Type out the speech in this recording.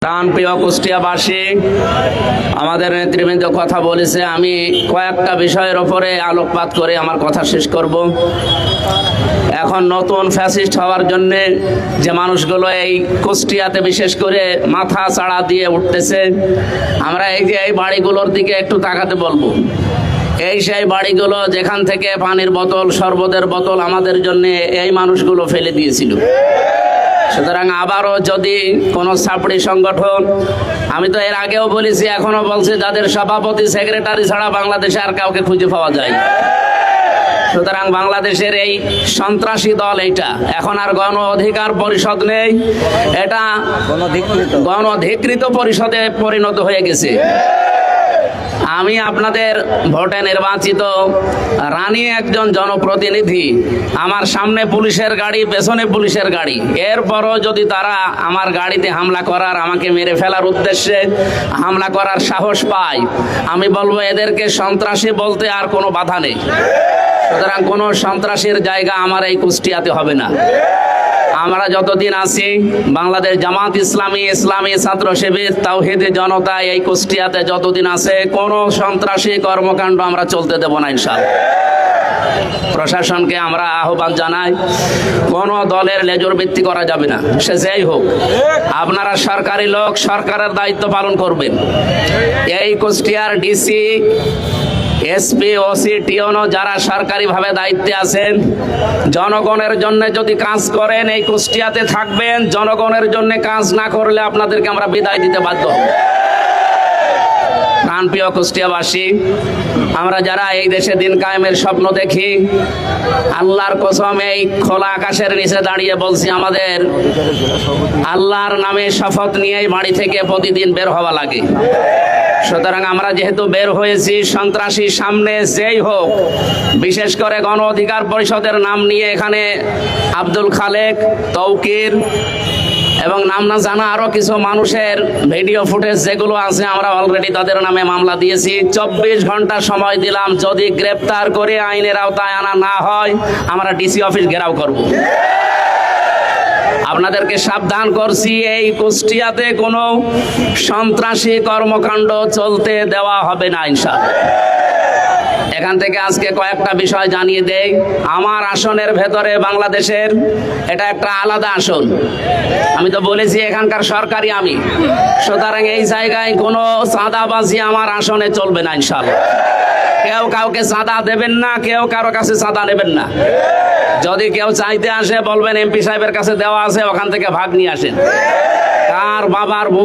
প্রাণপ্রিয় কুষ্টিয়াবাসী, আমাদের নেতৃবৃন্দ কথা বলেছে, আমি কয়েকটা বিষয়ের ওপরে আলোকপাত করে আমার কথা শেষ করব। এখন নতুন ফ্যাসিস্ট হওয়ার জন্য যে মানুষগুলো এই কুষ্টিয়াতে বিশেষ করে মাথা চাড়া দিয়ে উঠতেছে, আমরা এই বাড়িগুলোর দিকে একটু তাকাতে বলবো। এই সেই বাড়িগুলো যেখান থেকে পানির বোতল, শরবতের বোতল আমাদের জন্য এই মানুষগুলো ফেলে দিয়েছিল। সুতরাং আবারও যদি কোনো ছাপড়ি সংগঠন, আমি তো এর আগেও বলেছি, এখনো বলছি, যাদের সভাপতি সেক্রেটারি ছাড়া বাংলাদেশে আর কাউকে খুঁজে পাওয়া যায়। সুতরাং বাংলাদেশের এই সন্ত্রাসী দল, এইটা এখন আর গণ অধিকার পরিষদ নেই, এটা গণধিকৃত পরিষদে পরিণত হয়ে গেছে। আমি আপনাদের ভোটে নির্বাচিত রানী একজন জনপ্রতিনিধি, আমার সামনে পুলিশের গাড়ি, পেছনে পুলিশের গাড়ি, এরপরও যদি তারা আমার গাড়িতে হামলা করার, আমাকে মেরে ফেলার উদ্দেশ্যে হামলা করার সাহস পায়, আমি বলবো এদেরকে সন্ত্রাসী বলতে আর কোনো বাধা নেই। সুতরাং কোনো সন্ত্রাসীর জায়গা আমার এই কুষ্টিয়াতে হবে না। আমরা যতদিন আছি, বাংলাদেশ জামাত ইসলামী, ইসলামী ছাত্র শিবির, তাওহীদি জনতা এই কুষ্টিয়াতে যতদিন আছে, কোনো সন্ত্রাসী কর্মকাণ্ড আমরা চলতে দেব না ইনশাআল্লাহ। প্রশাসনকে আমরা আহ্বান জানাই, কোন দলের লেজুর ভিত্তি করা যাবে না, সে যেই হোক। আপনারা সরকারি লোক, সরকারের দায়িত্ব পালন করবেন। এই কুষ্টিয়ার ডিসি, এসপি, ওসি, টিওনো যারা সরকারিভাবে দায়িত্বে আছেন, জনগণের জন্য যদি কাজ করেন এই কুষ্টিয়াতে থাকবেন, জনগণের জন্য কাজ না করলে আপনাদেরকে আমরা বিদায় দিতে বাধ্য হব। প্রাণপ্রিয় কুষ্টিয়াবাসী, আমরা যারা এই দেশে দিন কায়েমের স্বপ্ন দেখি, আল্লাহর কসম এই খোলা আকাশের নিচে দাঁড়িয়ে বলছি, আমাদের আল্লাহর নামে শপথ নিয়েই বাড়ি থেকে প্রতিদিন বের হওয়া লাগে। সুতরাং আমরা যেহেতু বের হয়েছি, সন্ত্রাসী সামনে যেই হোক, বিশেষ করে গণ অধিকার পরিষদের নাম নিয়ে এখানে আব্দুল খালেক, তৌকির এবং নাম না জানা আরো কিছু মানুষের ভিডিও ফুটেজ যেগুলো আছে, আমরা অলরেডি তাদের নামে মামলা দিয়েছি। 24 ঘন্টা সময় দিলাম, যদি গ্রেপ্তার করে আইনের আওতায় আনা না হয়, আমরা ডিসি অফিস ঘেরাও করব। আপনাদেরকে সাবধান করছি, এই কুষ্টিয়াতে কোনো সন্ত্রাসী কর্মকাণ্ড চলতে দেওয়া হবে না ইনশাআল্লাহ। এখান থেকে আজকে কয়েকটা বিষয় জানিয়ে দেই। আমার আসনের ভেতরে বাংলাদেশের এটা একটা আলাদা আসন, আমি তো বলেছি এখানকার সরকারি আমি। সুতরাং এই জায়গায় কোনো চাঁদাবাজি আমার আসনে চলবে না ইনশাআল্লাহ। কেউ কাউকে চাঁদা দেবেন না, কেউ কারো কাছে চাঁদা নেবেন না। যদি কেউ চাইতে আসে, বলবেন এমপি সাহেবের কাছে দেওয়া আছে, ওখান থেকে ভাগ নিয়ে আসেন। কার বাবার